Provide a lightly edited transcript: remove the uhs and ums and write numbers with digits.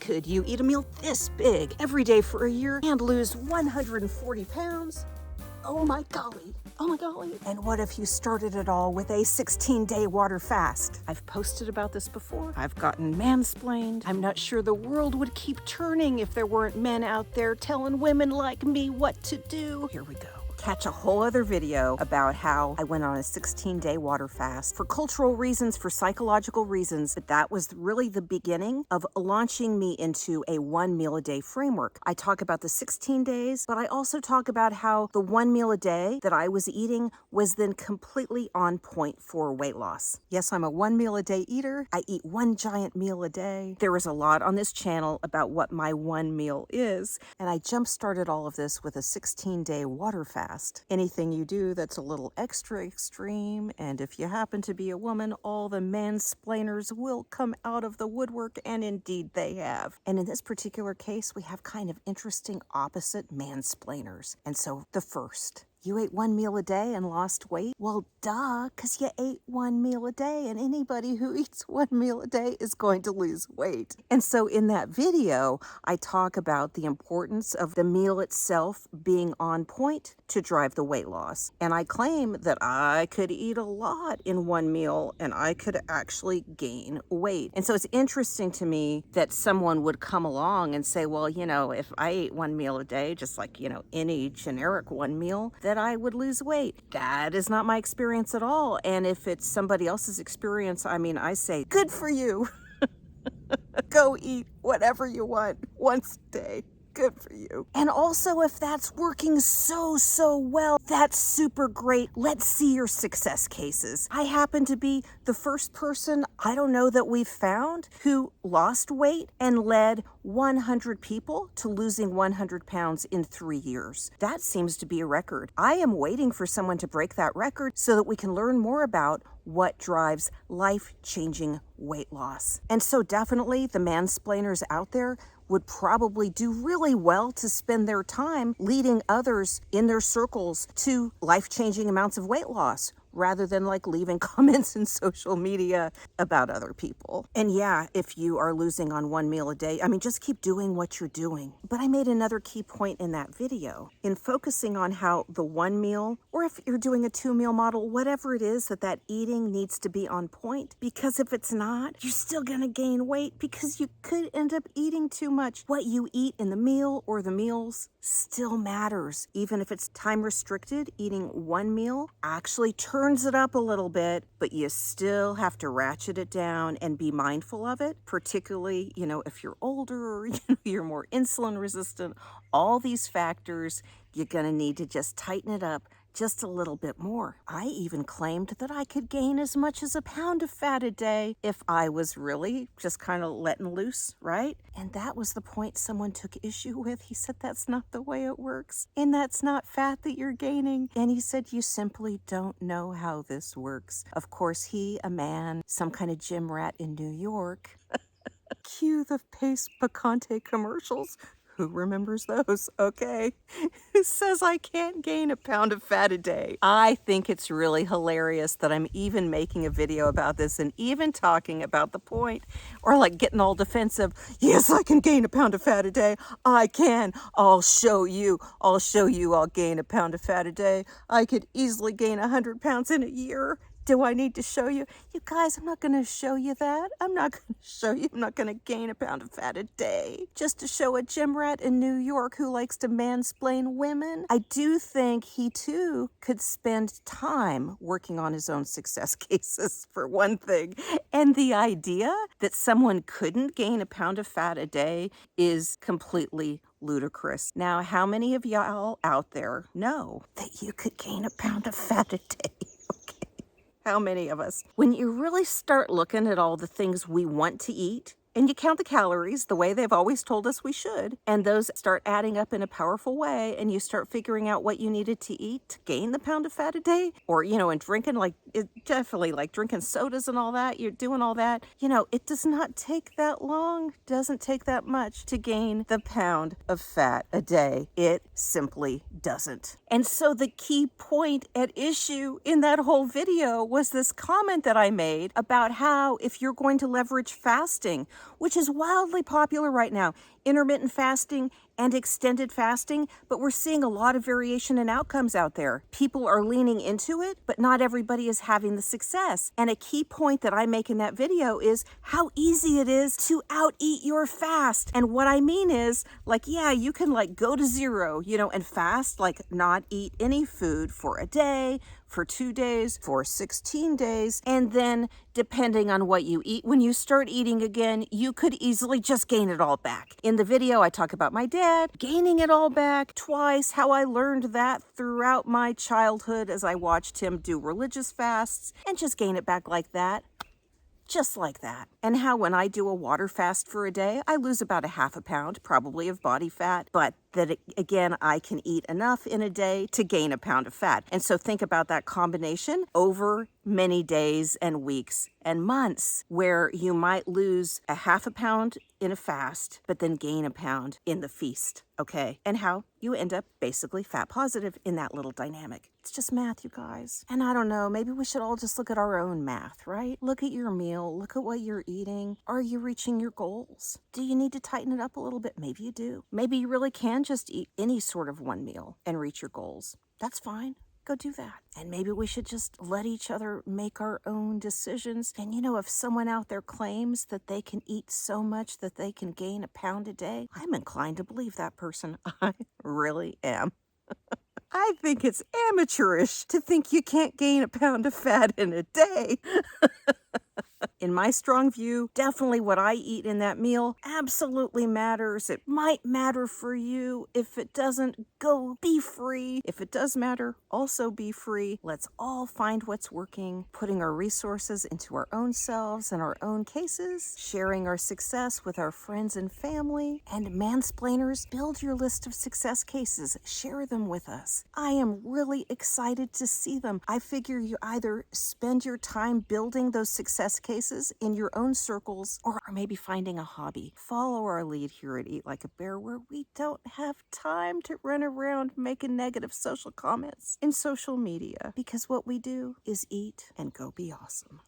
Could you eat a meal this big every day for a year and lose 140 pounds? Oh my golly. Oh my golly. And what if you started it all with a 16-day water fast? I've posted about this before. I've gotten mansplained. I'm not sure the world would keep turning if there weren't men out there telling women like me what to do. Here we go. Catch a whole other video about how I went on a 16-day water fast for cultural reasons, for psychological reasons, but that was really the beginning of launching me into a 1 meal a day framework. I talk about the 16 days, but I also talk about how the 1 meal a day that I was eating was then completely on point for weight loss. Yes, I'm a 1 meal a day eater. I eat 1 giant meal a day. There is a lot on this channel about what my 1 meal is, and I jump-started all of this with a 16-day water fast. Anything you do that's a little extra extreme, and if you happen to be a woman, all the mansplainers will come out of the woodwork, and indeed they have. And in this particular case, we have kind of interesting opposite mansplainers. And so the first, you ate 1 meal a day and lost weight? Well, duh, because you ate 1 meal a day, and anybody who eats 1 meal a day is going to lose weight. And so in that video, I talk about the importance of the meal itself being on point to drive the weight loss. And I claim that I could eat a lot in 1 meal and I could actually gain weight. And so it's interesting to me that someone would come along and say, well, you know, if I ate 1 meal a day, just like, you know, any generic 1 meal, that I would lose weight. That is not my experience at all. And if it's somebody else's experience, I mean, I say, good for you. Go eat whatever you want once a day. Good for you. And also, if that's working so well, that's super great. Let's see your success cases. I happen to be the first person I don't know that we've found who lost weight and led 100 people to losing 100 pounds in 3 years. That seems to be a record. I am waiting for someone to break that record so that we can learn more about what drives life-changing weight loss. And so definitely the mansplainers out there would probably do really well to spend their time leading others in their circles to life-changing amounts of weight loss, rather than like leaving comments in social media about other people. And yeah, if you are losing on 1 meal a day, I mean, just keep doing what you're doing. But I made another key point in that video in focusing on how the 1 meal, or if you're doing a 2 meal model, whatever it is, that eating needs to be on point. Because if it's not, you're still gonna gain weight because you could end up eating too much. What you eat in the meal or the meals still matters. Even if it's time restricted, eating 1 meal actually turns it up a little bit, but you still have to ratchet it down and be mindful of it, particularly, you know, if you're older or you're more insulin resistant. All these factors, you're gonna need to just tighten it up just a little bit more. I even claimed that I could gain as much as 1 pound of fat a day if I was really just kind of letting loose, right? And that was the point someone took issue with. He said, that's not the way it works. And that's not fat that you're gaining. And he said, you simply don't know how this works. Of course, he, a man, some kind of gym rat in New York. Cue the Pace Picante commercials. Who remembers those? Okay. Who says I can't gain 1 pound of fat a day? I think it's really hilarious that I'm even making a video about this and even talking about the point, or like getting all defensive. Yes, I can gain 1 pound of fat a day. I can. I'll show you. I'll gain 1 pound of fat a day. I could easily gain 100 pounds in a year. Do I need to show you? You guys, I'm not going to show you that. I'm not going to show you. I'm not going to gain 1 pound of fat a day just to show a gym rat in New York who likes to mansplain women. I do think he too could spend time working on his own success cases, for one thing. And the idea that someone couldn't gain 1 pound of fat a day is completely ludicrous. Now, how many of y'all out there know that you could gain 1 pound of fat a day? How many of us? When you really start looking at all the things we want to eat, and you count the calories the way they've always told us we should, and those start adding up in a powerful way, and you start figuring out what you needed to eat to gain the 1 pound of fat a day, or, you know, and drinking, like, definitely like drinking sodas and all that, you're doing all that, you know, it does not take that long, doesn't take that much to gain the 1 pound of fat a day. It simply doesn't. And so the key point at issue in that whole video was this comment that I made about how if you're going to leverage fasting, which is wildly popular right now. Intermittent fasting and extended fasting, but we're seeing a lot of variation in outcomes out there. People are leaning into it, but not everybody is having the success. And a key point that I make in that video is how easy it is to out-eat your fast. And what I mean is, like, yeah, you can like go to zero, and fast, like not eat any food for a day, for 2 days, for 16 days. And then depending on what you eat, when you start eating again, you could easily just gain it all back. In the video, I talk about my dad gaining it all back twice, how I learned that throughout my childhood as I watched him do religious fasts and just gain it back like that. Just like that. And how when I do a water fast for a day, I lose about a half a pound, probably of body fat, but that again, I can eat enough in a day to gain a pound of fat. And so think about that combination over many days and weeks and months where you might lose a half a pound in a fast, but then gain a pound in the feast, okay? And how you end up basically fat positive in that little dynamic. It's just math, you guys. And I don't know, maybe we should all just look at our own math, right? Look at your meal, look at what you're eating. Are you reaching your goals? Do you need to tighten it up a little bit? Maybe you do. Maybe you really can just eat any sort of one meal and reach your goals. That's fine. Go do that. And maybe we should just let each other make our own decisions. And if someone out there claims that they can eat so much that they can gain a pound a day, I'm inclined to believe that person. I really am. I think it's amateurish to think you can't gain a pound of fat in a day. In my strong view, definitely what I eat in that meal absolutely matters. It might matter for you. If it doesn't, go be free. If it does matter, also be free. Let's all find what's working, putting our resources into our own selves and our own cases, sharing our success with our friends and family. And mansplainers, build your list of success cases. Share them with us. I am really excited to see them. I figure you either spend your time building those success cases in your own circles, or maybe finding a hobby. Follow our lead here at Eat Like a Bear, where we don't have time to run around making negative social comments in social media, because what we do is eat and go be awesome.